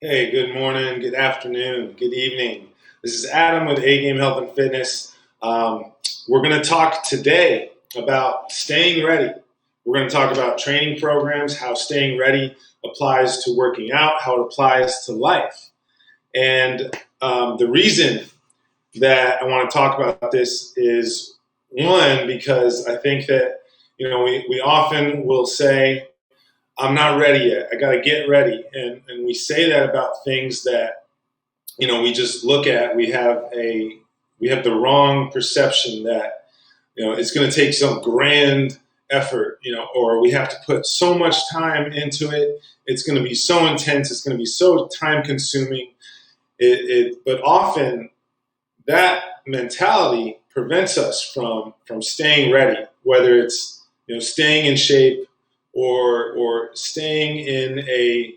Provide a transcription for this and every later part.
Hey, good morning, good afternoon, good evening. This is Adam with A Game Health and Fitness. We're going to talk today about staying ready. We're going to talk about training programs, how staying ready applies to working out, how it applies to life. And the reason that I want to talk about this is one, because I think that, we often will say, I'm not ready yet. I got to get ready. And we say that about things that, we just look at. We have the wrong perception that, it's going to take some grand effort, or we have to put so much time into it. It's going to be so intense. It's going to be so time consuming. But often that mentality prevents us from staying ready, whether it's, staying in shape or staying in a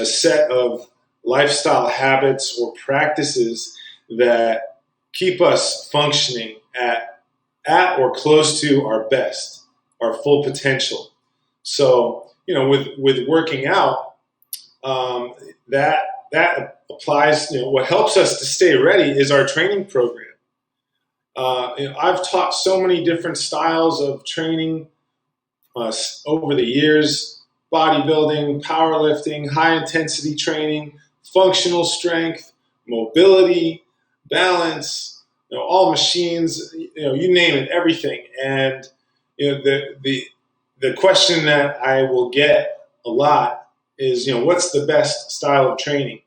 set of lifestyle habits or practices that keep us functioning at or close to our best, our full potential. So, with working out, that applies. What helps us to stay ready is our training program. I've taught so many different styles of training over the years: bodybuilding, powerlifting, high intensity training, functional strength, mobility, balance, all machines, you name it, everything. And the question that I will get a lot is, what's the best style of training?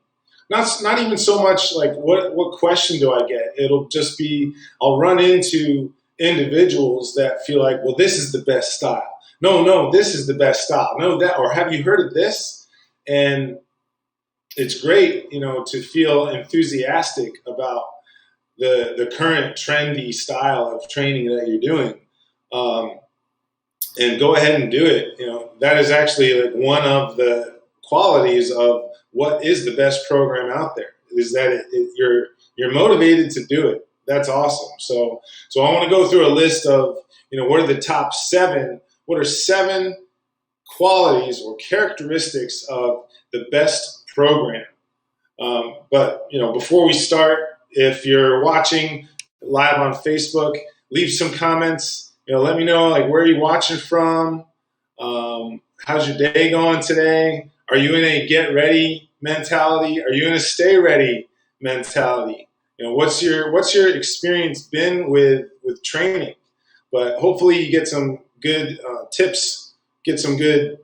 Not even so much like what question do I get. It'll just be, I'll run into individuals that feel like, well, this is the best style. No, this is the best style. No, that, or have you heard of this? And it's great, to feel enthusiastic about the current trendy style of training that you're doing. And go ahead and do it. That is actually like one of the qualities of what is the best program out there, is that you're motivated to do it. That's awesome. So I want to go through a list of, what are the top seven. What are seven qualities or characteristics of the best program? But before we start, if you're watching live on Facebook, leave some comments. Let me know, like, where are you watching from? How's your day going today? Are you in a get ready mentality? Are you in a stay ready mentality? What's your experience been with training? But hopefully you get some good tips, get some good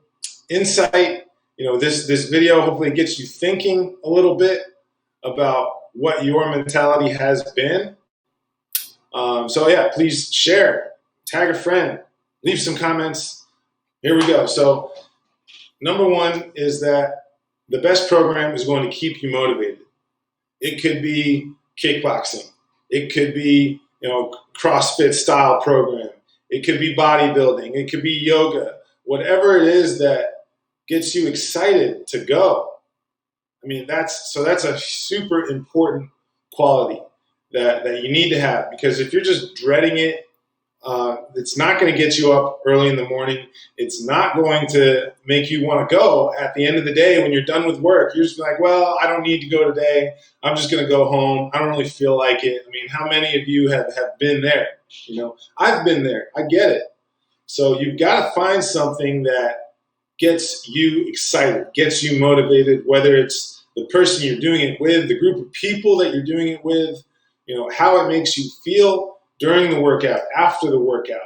insight. This video hopefully gets you thinking a little bit about what your mentality has been. So yeah, please share, tag a friend, leave some comments. Here we go. So number one is that the best program is going to keep you motivated. It could be kickboxing. It could be, CrossFit style program. It could be bodybuilding. It could be yoga. Whatever it is that gets you excited to go. I mean, that's a super important quality that you need to have, because if you're just dreading it, it's not going to get you up early in the morning. It's not going to make you want to go at the end of the day when you're done with work. You're just like, well, I don't need to go today. I'm just going to go home. I don't really feel like it. I mean, how many of you have been there? I've been there. I get it. So you've got to find something that gets you excited, gets you motivated, whether it's the person you're doing it with, the group of people that you're doing it with, how it makes you feel during the workout, after the workout.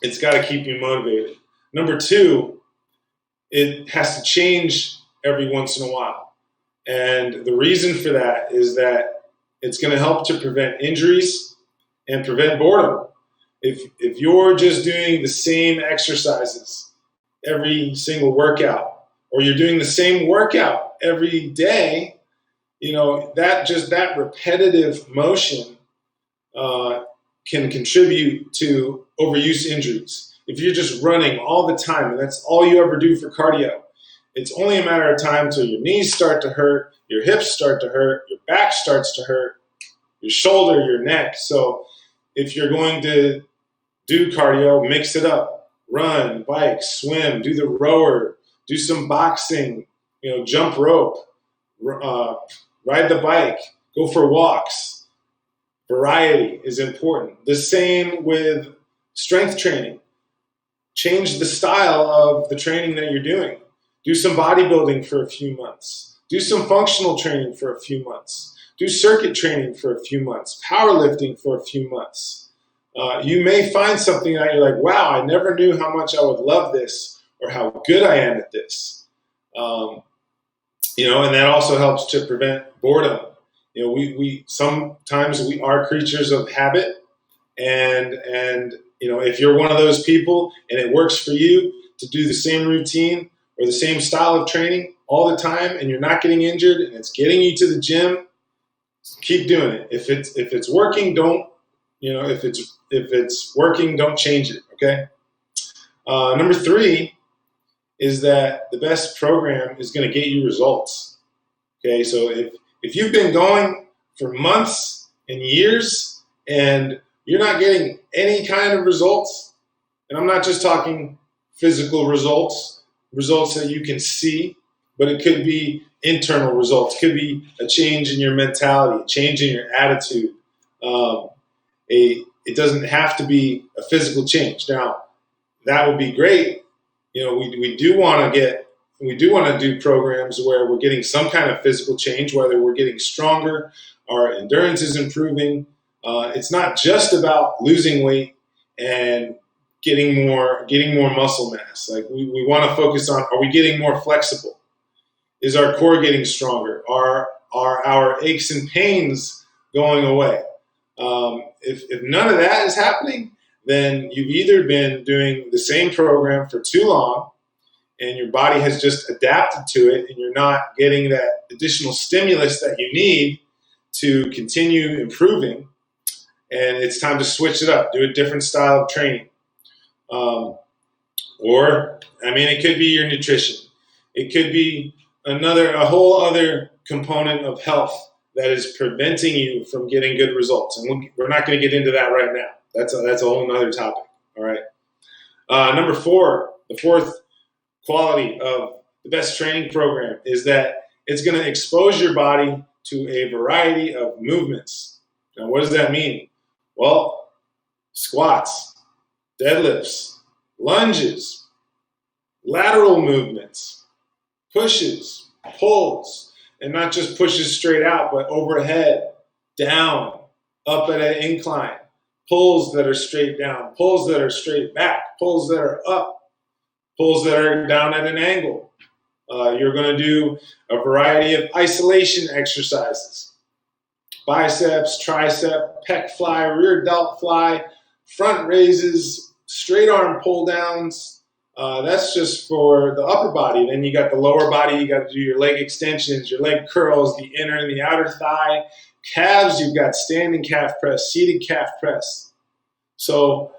It's got to keep you motivated. Number two, it has to change every once in a while. And the reason for that is that it's going to help to prevent injuries and prevent boredom. If you're just doing the same exercises every single workout, or you're doing the same workout every day, that repetitive motion can contribute to overuse injuries. If you're just running all the time and that's all you ever do for cardio, it's only a matter of time till your knees start to hurt, your hips start to hurt, your back starts to hurt, your shoulder, your neck. So if you're going to do cardio, mix it up. Run, bike, swim, do the rower, do some boxing, jump rope. ride the bike, go for walks. Variety is important. The same with strength training. Change the style of the training that you're doing. Do some bodybuilding for a few months. Do some functional training for a few months. Do circuit training for a few months. Powerlifting for a few months. You may find something that you're like, wow, I never knew how much I would love this or how good I am at this. And that also helps to prevent boredom. We sometimes we are creatures of habit, and if you're one of those people and it works for you to do the same routine or the same style of training all the time, and you're not getting injured and it's getting you to the gym, keep doing it. If it's working, don't if it's working, don't change it. Okay. Number 3 is that the best program is going to get you results. Okay, so if you've been going for months and years and you're not getting any kind of results, and I'm not just talking physical results that you can see, but it could be internal results, could be a change in your mentality, a change in your attitude. It doesn't have to be a physical change. Now, that would be great. We do want to do programs where we're getting some kind of physical change, whether we're getting stronger, our endurance is improving. It's not just about losing weight and getting more muscle mass. Like we want to focus on, are we getting more flexible? Is our core getting stronger? Are our aches and pains going away? If none of that is happening, then you've either been doing the same program for too long and your body has just adapted to it and you're not getting that additional stimulus that you need to continue improving, and it's time to switch it up, do a different style of training. It could be your nutrition. It could be a whole other component of health that is preventing you from getting good results. And we're not going to get into that right now. That's a whole nother topic. All right. Number 4, the fourth quality of the best training program is that it's going to expose your body to a variety of movements. Now, what does that mean? Well, squats, deadlifts, lunges, lateral movements, pushes, pulls, and not just pushes straight out, but overhead, down, up at an incline, pulls that are straight down, pulls that are straight back, pulls that are up, pulls that are down at an angle. You're going to do a variety of isolation exercises. Biceps, tricep, pec fly, rear delt fly, front raises, straight arm pull downs. That's just for the upper body. Then you got the lower body. You got to do your leg extensions, your leg curls, the inner and the outer thigh. Calves, you've got standing calf press, seated calf press. So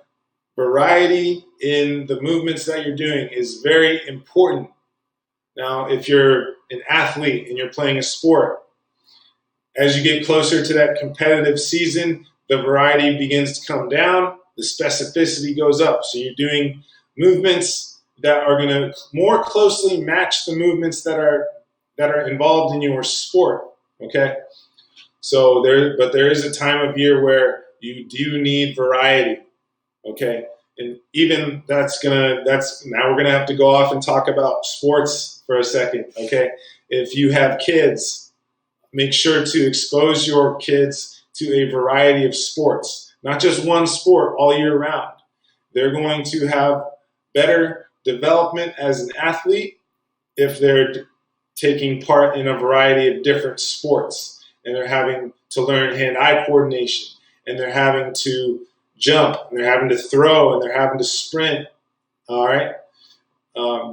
variety in the movements that you're doing is very important. Now, if you're an athlete and you're playing a sport, as you get closer to that competitive season, the variety begins to come down, the specificity goes up. So you're doing movements that are going to more closely match the movements that are involved in your sport. Okay, so there is a time of year where you do need variety. Okay, and even now we're gonna have to go off and talk about sports for a second. Okay, if you have kids, make sure to expose your kids to a variety of sports, not just one sport all year round. They're going to have better development as an athlete if they're taking part in a variety of different sports, and they're having to learn hand-eye coordination, and they're having to jump, and they're having to throw, and they're having to sprint. All right.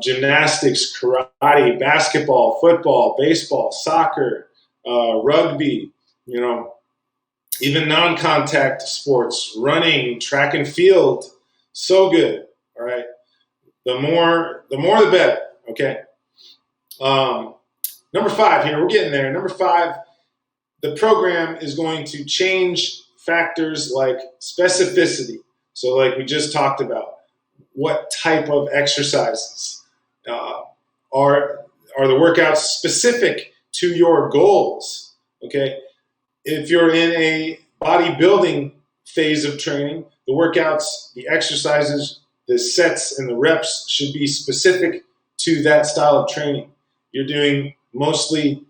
Gymnastics, karate, basketball, football, baseball, soccer, rugby, even non-contact sports, running, track and field, so good. All right. The more the better. Okay. Number 5 here, we're getting there. Number 5, the program is going to change factors like specificity. So like we just talked about, what type of exercises are the workouts specific to your goals. Okay, if you're in a bodybuilding phase of training, the workouts, the exercises, the sets, and the reps should be specific to that style of training. You're doing mostly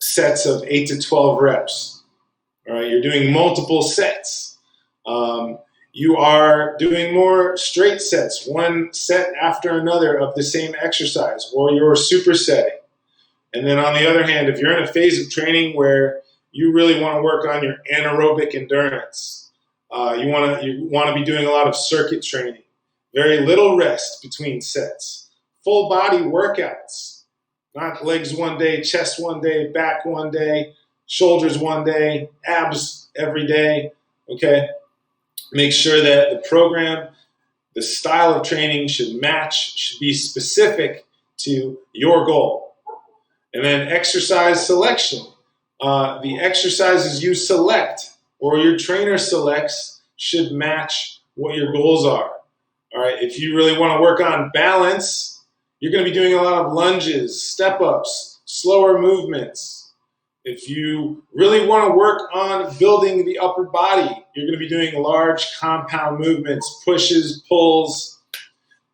sets of 8 to 12 reps. All right, you're doing multiple sets. You are doing more straight sets, one set after another of the same exercise, or you're supersetting. And then on the other hand, if you're in a phase of training where you really want to work on your anaerobic endurance, you want to be doing a lot of circuit training, very little rest between sets, full body workouts, not legs one day, chest one day, back one day, shoulders one day, abs every day. Okay, make sure that the program, the style of training should be specific to your goal. And then exercise selection. The exercises you select or your trainer selects should match what your goals are. All right, if you really want to work on balance, you're going to be doing a lot of lunges, step-ups, slower movements. If you really want to work on building the upper body, you're going to be doing large compound movements, pushes, pulls.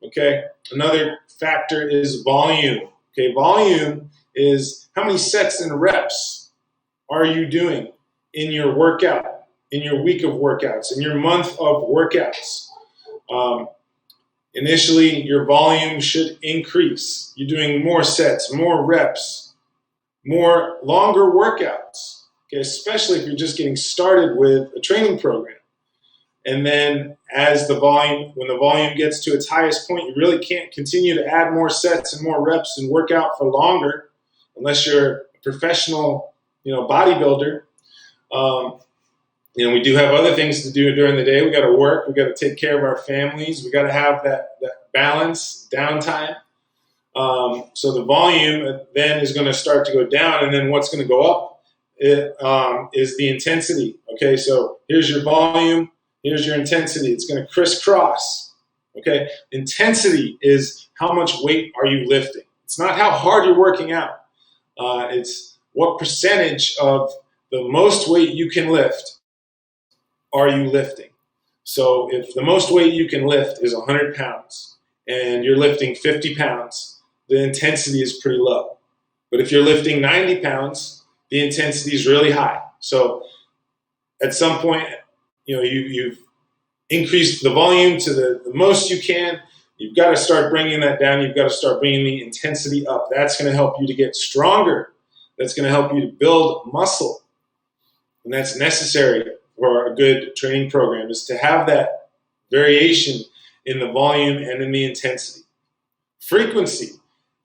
Okay, another factor is volume. Okay, volume is how many sets and reps are you doing in your workout, in your week of workouts, in your month of workouts. Initially, your volume should increase. You're doing more sets, more reps, more longer workouts, okay, especially if you're just getting started with a training program. And then when the volume gets to its highest point, you really can't continue to add more sets and more reps and work out for longer unless you're a professional, bodybuilder. We do have other things to do during the day. We got to work. We got to take care of our families. We got to have that balance, downtime. So the volume then is going to start to go down, and then what's going to go up is the intensity. Okay, so here's your volume. Here's your intensity. It's going to crisscross. Okay, intensity is how much weight are you lifting. It's not how hard you're working out. It's what percentage of the most weight you can lift are you lifting. So if the most weight you can lift is 100 pounds and you're lifting 50 pounds, the intensity is pretty low. But if you're lifting 90 pounds, the intensity is really high. So at some point, you've increased the volume to the most you can. You've got to start bringing that down. You've got to start bringing the intensity up. That's going to help you to get stronger. That's going to help you to build muscle. And that's necessary for a good training program, is to have that variation in the volume and in the intensity. Frequency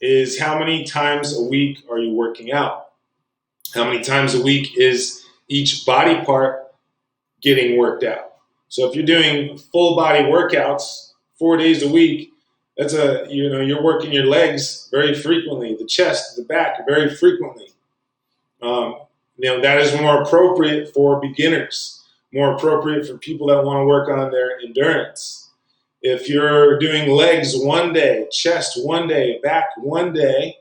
is how many times a week are you working out? How many times a week is each body part getting worked out? So if you're doing full body workouts 4 days a week, you're working your legs very frequently, the chest, the back very frequently. That is more appropriate for beginners, more appropriate for people that want to work on their endurance. If you're doing legs one day, chest one day, back one day,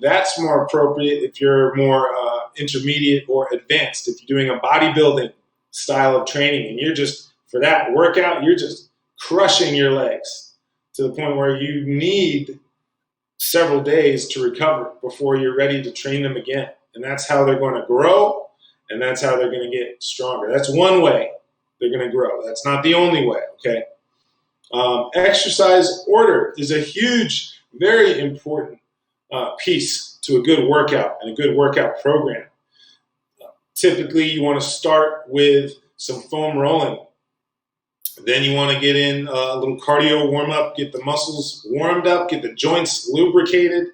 that's more appropriate if you're more intermediate or advanced. If you're doing a bodybuilding style of training and for that workout, you're just crushing your legs to the point where you need several days to recover before you're ready to train them again. And that's how they're going to grow, and that's how they're going to get stronger. That's one way they're going to grow. That's not the only way, okay? Exercise order is a huge, very important piece to a good workout and a good workout program. Typically, you want to start with some foam rolling. Then you want to get in a little cardio warm-up, get the muscles warmed up, get the joints lubricated.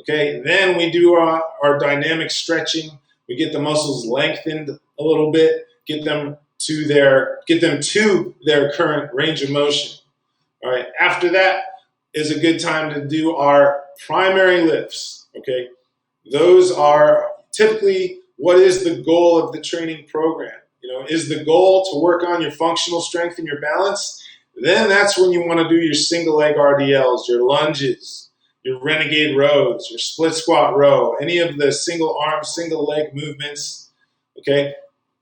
Okay, then we do our dynamic stretching. We get the muscles lengthened a little bit, get them to their current range of motion. All right, after that is a good time to do our primary lifts. Okay, those are typically what is the goal of the training program. Is the goal to work on your functional strength and your balance? Then that's when you want to do your single leg RDLs, your lunges, your renegade rows, your split squat row, any of the single arm, single leg movements, okay?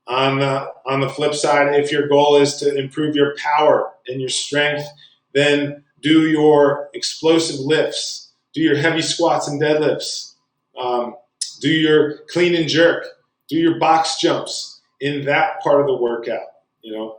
On the flip side, if your goal is to improve your power and your strength, then do your explosive lifts, do your heavy squats and deadlifts, do your clean and jerk, do your box jumps in that part of the workout, you know.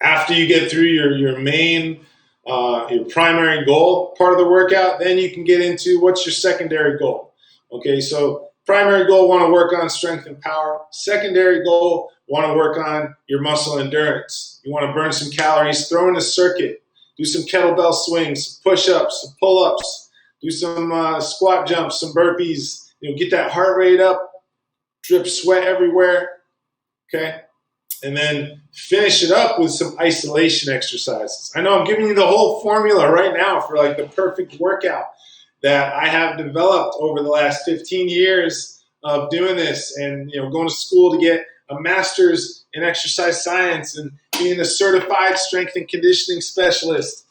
After you get through your main, your primary goal part of the workout, then you can get into what's your secondary goal. Okay, so primary goal, want to work on strength and power. Secondary goal, want to work on your muscle endurance. You want to burn some calories, throw in a circuit, do some kettlebell swings, some push-ups, some pull-ups, do some squat jumps, some burpees, you know, get that heart rate up, drip sweat everywhere, okay? And then finish it up with some isolation exercises. I know I'm giving you the whole formula right now for like the perfect workout that I have developed over the last 15 years of doing this, and you know, going to school to get a master's in exercise science and being a certified strength and conditioning specialist.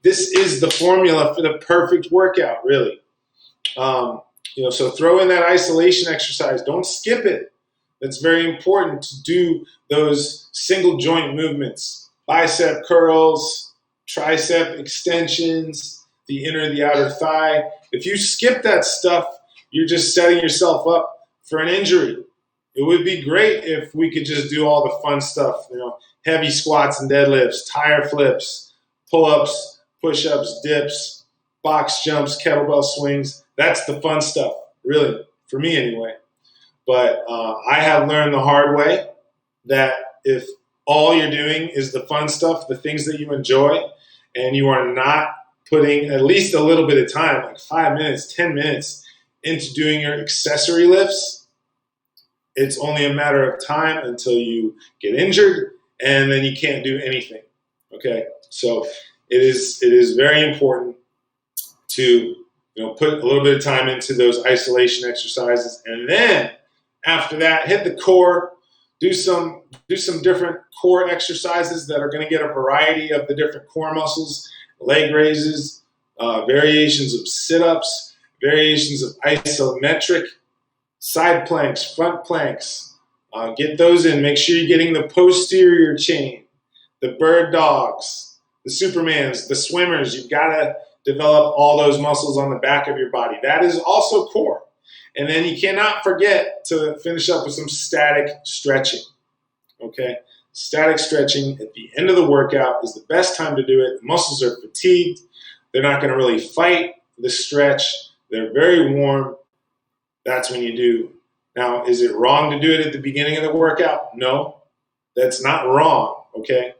This is the formula for the perfect workout, really. You know, so throw in that isolation exercise. Don't skip it. That's very important to do those single joint movements, bicep curls, tricep extensions, the inner, the outer thigh. If you skip that stuff, you're just setting yourself up for an injury. It would be great if we could just do all the fun stuff, you know, heavy squats and deadlifts, tire flips, pull-ups, push-ups, dips, box jumps, kettlebell swings. That's the fun stuff, really, for me anyway. But I have learned the hard way that if all you're doing is the fun stuff, the things that you enjoy, and you are not putting at least a little bit of time, like 5 minutes, 10 minutes, into doing your accessory lifts, it's only a matter of time until you get injured, and then you can't do anything, okay? So it is very important to, you know, put a little bit of time into those isolation exercises, and then after that, hit the core, do some different core exercises that are going to get a variety of the different core muscles, leg raises, variations of sit-ups, variations of isometric, side planks, front planks. Get those in. Make sure you're getting the posterior chain, the bird dogs, the Supermans, the swimmers. You've got to develop all those muscles on the back of your body. That is also core. And then you cannot forget to finish up with some static stretching, okay? Static stretching at the end of the workout is the best time to do it. The muscles are fatigued. They're not going to really fight the stretch. They're very warm. That's when you do. Now, is it wrong to do it at the beginning of the workout? No, that's not wrong, okay?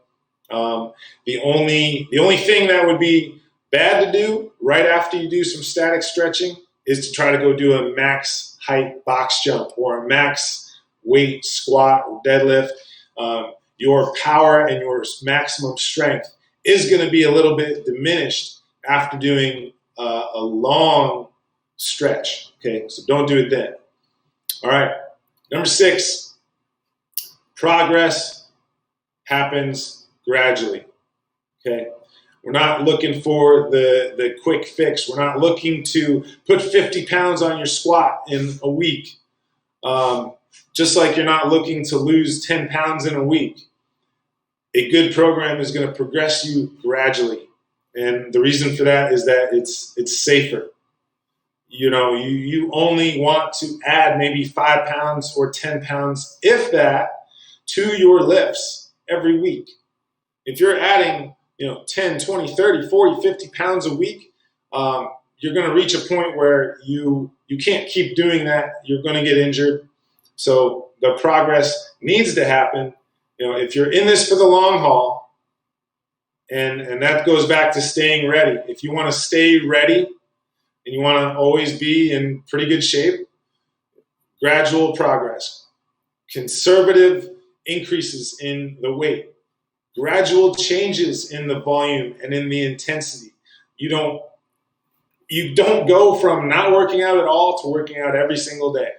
The only thing that would be bad to do right after you do some static stretching is to try to go do a max height box jump or a max weight squat or deadlift. Your power and your maximum strength is going to be a little bit diminished after doing a long stretch. Okay, so don't do it then. All right, number 6, progress happens gradually. Okay. We're not looking for the quick fix. We're not looking to put 50 pounds on your squat in a week. Just like you're not looking to lose 10 pounds in a week. A good program is going to progress you gradually. And the reason for that is that it's safer. You know, you only want to add maybe 5 pounds or 10 pounds, if that, to your lifts every week. If you're adding 10, 20, 30, 40, 50 pounds a week, you're going to reach a point where you can't keep doing that. You're going to get injured. So the progress needs to happen. If you're in this for the long haul, and that goes back to staying ready. If you want to stay ready and you want to always be in pretty good shape, gradual progress, conservative increases in the weight, gradual changes in the volume and in the intensity. You don't go from not working out at all to working out every single day.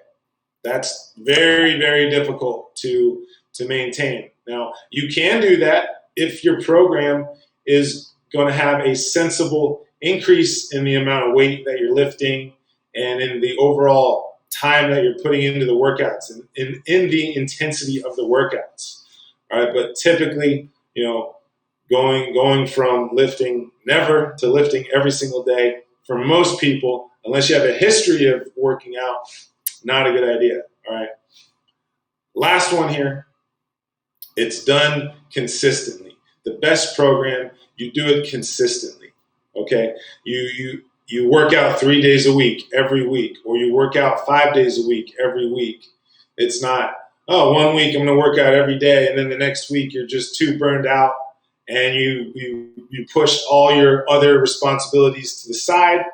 That's very, very difficult to maintain. Now, you can do that if your program is going to have a sensible increase in the amount of weight that you're lifting and in the overall time that you're putting into the workouts and in the intensity of the workouts. All right, but typically, going from lifting never to lifting every single day, for most people, unless you have a history of working out, not a good idea. All right. Last one here. It's done consistently. The best program, you do it consistently. Okay. You work out 3 days a week, every week, or you work out 5 days a week, every week. It's not, 1 week I'm going to work out every day, and then the next week you're just too burned out and you push all your other responsibilities to the side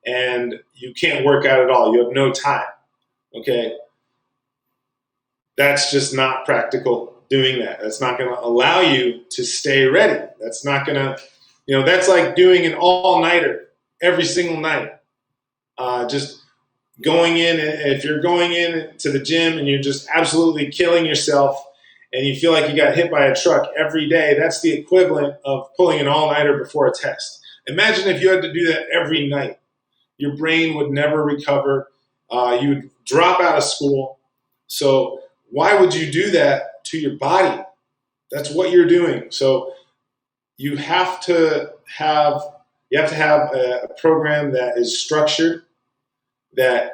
and you can't work out at all. You have no time. Okay. That's just not practical doing that. That's not going to allow you to stay ready. That's not going to, that's like doing an all-nighter every single night. Just going in, if you're going in to the gym and you're just absolutely killing yourself and you feel like you got hit by a truck every day, that's the equivalent of pulling an all-nighter before a test. Imagine if you had to do that every night. Your brain would never recover. You would drop out of school. So why would you do that to your body? That's what you're doing. So you have to have a program that is structured, that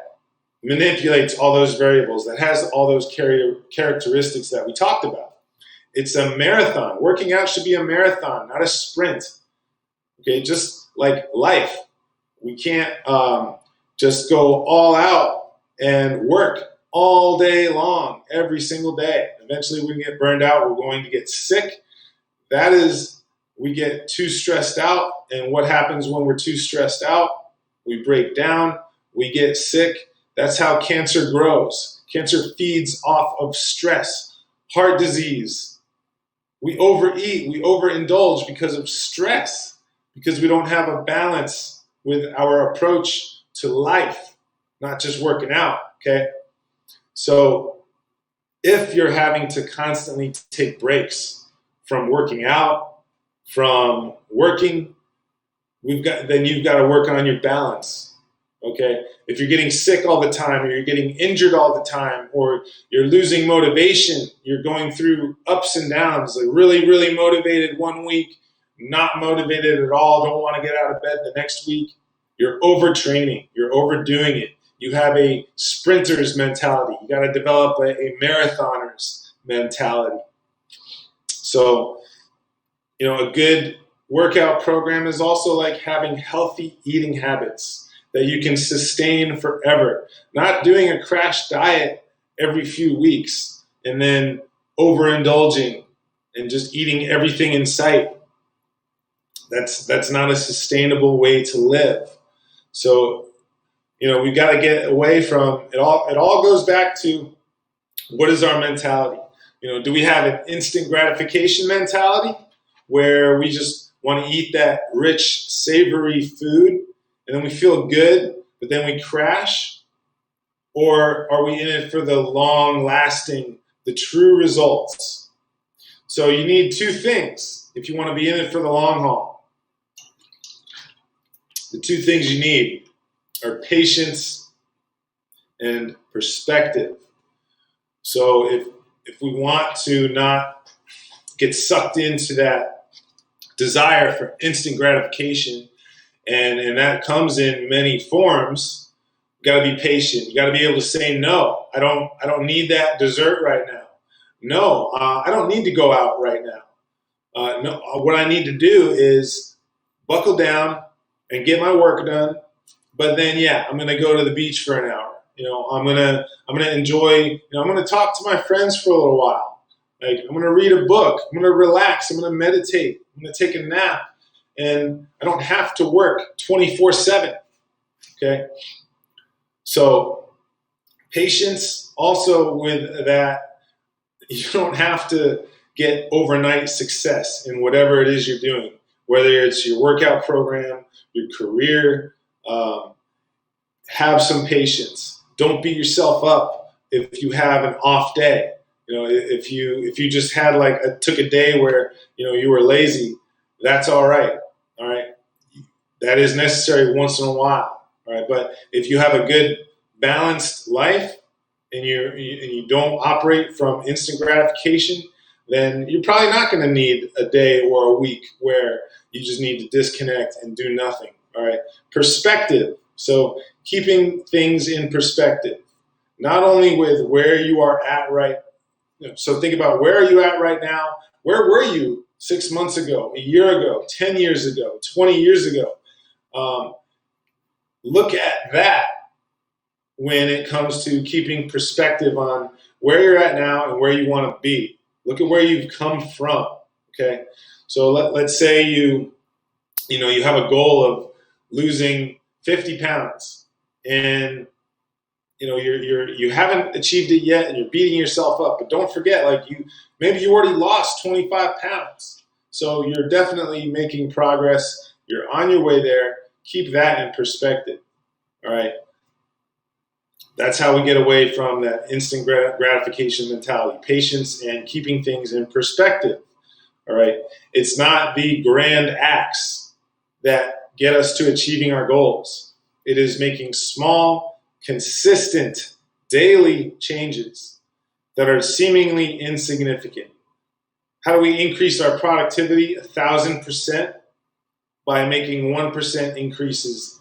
manipulates all those variables, that has all those characteristics that we talked about. It's a marathon. Working out should be a marathon, not a sprint. Okay, just like life. We can't just go all out and work all day long, every single day. Eventually we get burned out. We're going to get sick. That is, we get too stressed out. And what happens when we're too stressed out? We break down. We get sick. That's how cancer grows. Cancer feeds off of stress. Heart disease. We overeat. We overindulge because of stress, because we don't have a balance with our approach to life, not just working out, okay? So if you're having to constantly take breaks from working out, from working, then you've got to work on your balance, okay? If you're getting sick all the time, or you're getting injured all the time, or you're losing motivation, you're going through ups and downs, like really, really motivated 1 week, not motivated at all, don't want to get out of bed the next week, you're overtraining, you're overdoing it. You have a sprinter's mentality. You got to develop a marathoner's mentality. So, a good workout program is also like having healthy eating habits that you can sustain forever. Not doing a crash diet every few weeks and then overindulging and just eating everything in sight. That's not a sustainable way to live. So, we've got to get away from it all. It all goes back to, what is our mentality? Do we have an instant gratification mentality where we just want to eat that rich, savory food and then we feel good, but then we crash? Or are we in it for the long-lasting, the true results? So you need two things if you want to be in it for the long haul. The two things you need are patience and perspective. So if we want to not get sucked into that desire for instant gratification, and that comes in many forms, you got to be patient. You got to be able to say no. I don't need that dessert right now. No, I don't need to go out right now. No, what I need to do is buckle down and get my work done. But then, I'm going to go to the beach for an hour. I'm going to enjoy, I'm going to talk to my friends for a little while. Like, I'm going to read a book. I'm going to relax. I'm going to meditate. I'm going to take a nap. And I don't have to work 24/7. Okay. So patience also with that, you don't have to get overnight success in whatever it is you're doing, whether it's your workout program, your career. Have some patience. Don't beat yourself up if you have an off day. If you just had took a day where you were lazy, that's all right. All right. that is necessary once in a while, right? But if you have a good balanced life and you don't operate from instant gratification, then you're probably not going to need a day or a week where you just need to disconnect and do nothing. All right. Perspective. So keeping things in perspective, not only with where you are at right. So think about, where are you at right now? Where were you 6 months ago, a year ago, 10 years ago, 20 years ago? Look at that when it comes to keeping perspective on where you're at now and where you want to be. Look at where you've come from. Okay. So let's say you have a goal of losing 50 pounds, and you haven't achieved it yet, and you're beating yourself up. But don't forget, maybe you already lost 25 pounds. So you're definitely making progress. You're on your way there. Keep that in perspective. All right. That's how we get away from that instant gratification mentality. Patience and keeping things in perspective. All right. It's not the grand acts that get us to achieving our goals. It is making small, consistent, daily changes that are seemingly insignificant. How do we increase our productivity 1,000%? By making 1% increases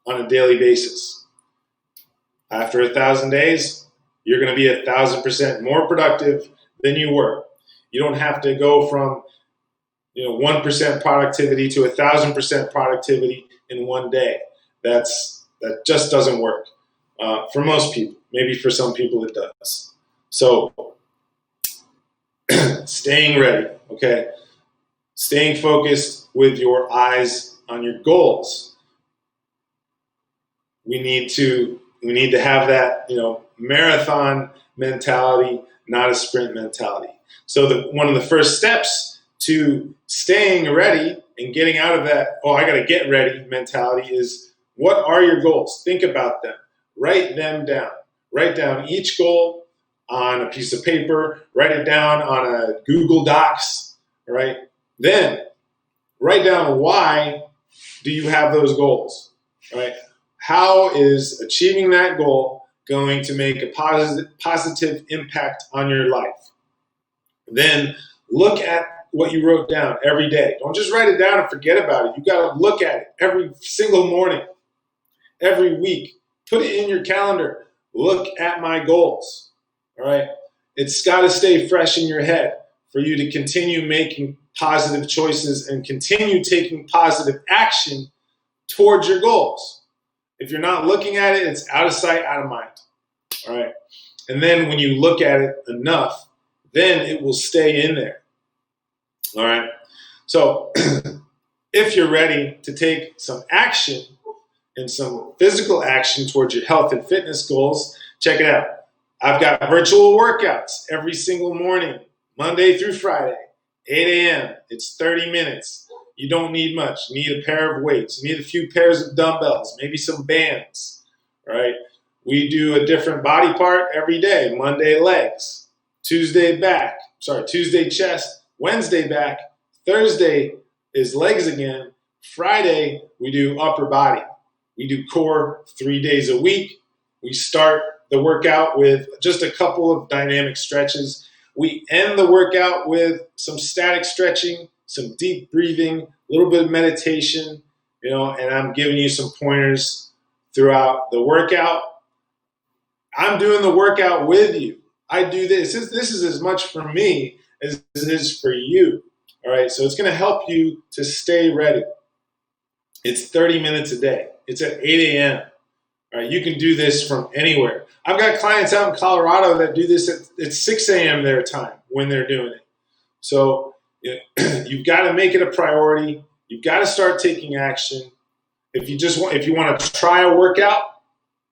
on a daily basis. After 1,000 days, you're going to be 1,000% more productive than you were. You don't have to go from 1% productivity to 1,000% productivity in one day. That just doesn't work for most people. Maybe for some people it does. So staying ready, okay? Staying focused with your eyes on your goals. We need to have that marathon mentality, not a sprint mentality. So one of the first steps to staying ready and getting out of that, I got to get ready mentality is, what are your goals? Think about them. Write them down. Write down each goal on a piece of paper. Write it down on a Google Docs. Right? Then write down, why do you have those goals? Right? How is achieving that goal going to make a positive impact on your life? Then look at what you wrote down every day. Don't just write it down and forget about it. You got to look at it every single morning, every week. Put it in your calendar. Look at my goals. All right? It's got to stay fresh in your head for you to continue making positive choices and continue taking positive action towards your goals. If you're not looking at it, it's out of sight, out of mind. All right? And then when you look at it enough, then it will stay in there. All right? So if you're ready to take some action and some physical action towards your health and fitness goals, check it out. I've got virtual workouts every single morning, Monday through Friday, 8 a.m. It's 30 minutes. You don't need much. You need a pair of weights. You need a few pairs of dumbbells, maybe some bands. All right? We do a different body part every day. Monday, legs. Tuesday chest. Wednesday, back. Thursday is legs again. Friday, we do upper body. We do core 3 days a week. We start the workout with just a couple of dynamic stretches. We end the workout with some static stretching, some deep breathing, a little bit of meditation, and I'm giving you some pointers throughout the workout. I'm doing the workout with you. I do this. This is as much for me as it is for you. All right, so it's going to help you to stay ready. It's 30 minutes a day. It's at 8 a.m. All right, you can do this from anywhere. I've got clients out in Colorado that do this at 6 a.m. their time when they're doing it. So you've got to make it a priority. You've got to start taking action. If you want to try a workout,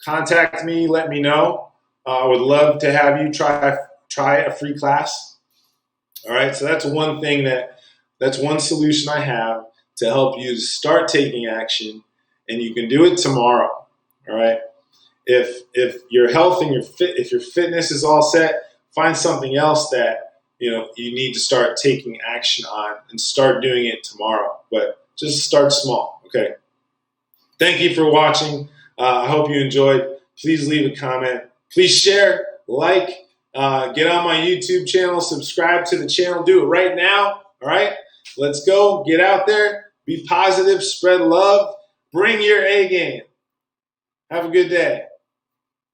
contact me. Let me know. I would love to have you try a free class. All right, so that's one solution I have to help you start taking action, and you can do it tomorrow. All right. If your health and if your fitness is all set, find something else that you need to start taking action on and start doing it tomorrow. But just start small. Okay. Thank you for watching. I hope you enjoyed. Please leave a comment. Please share, like, get on my YouTube channel, subscribe to the channel. Do it right now. All right? Let's go. Get out there. Be positive. Spread love. Bring your A game. Have a good day.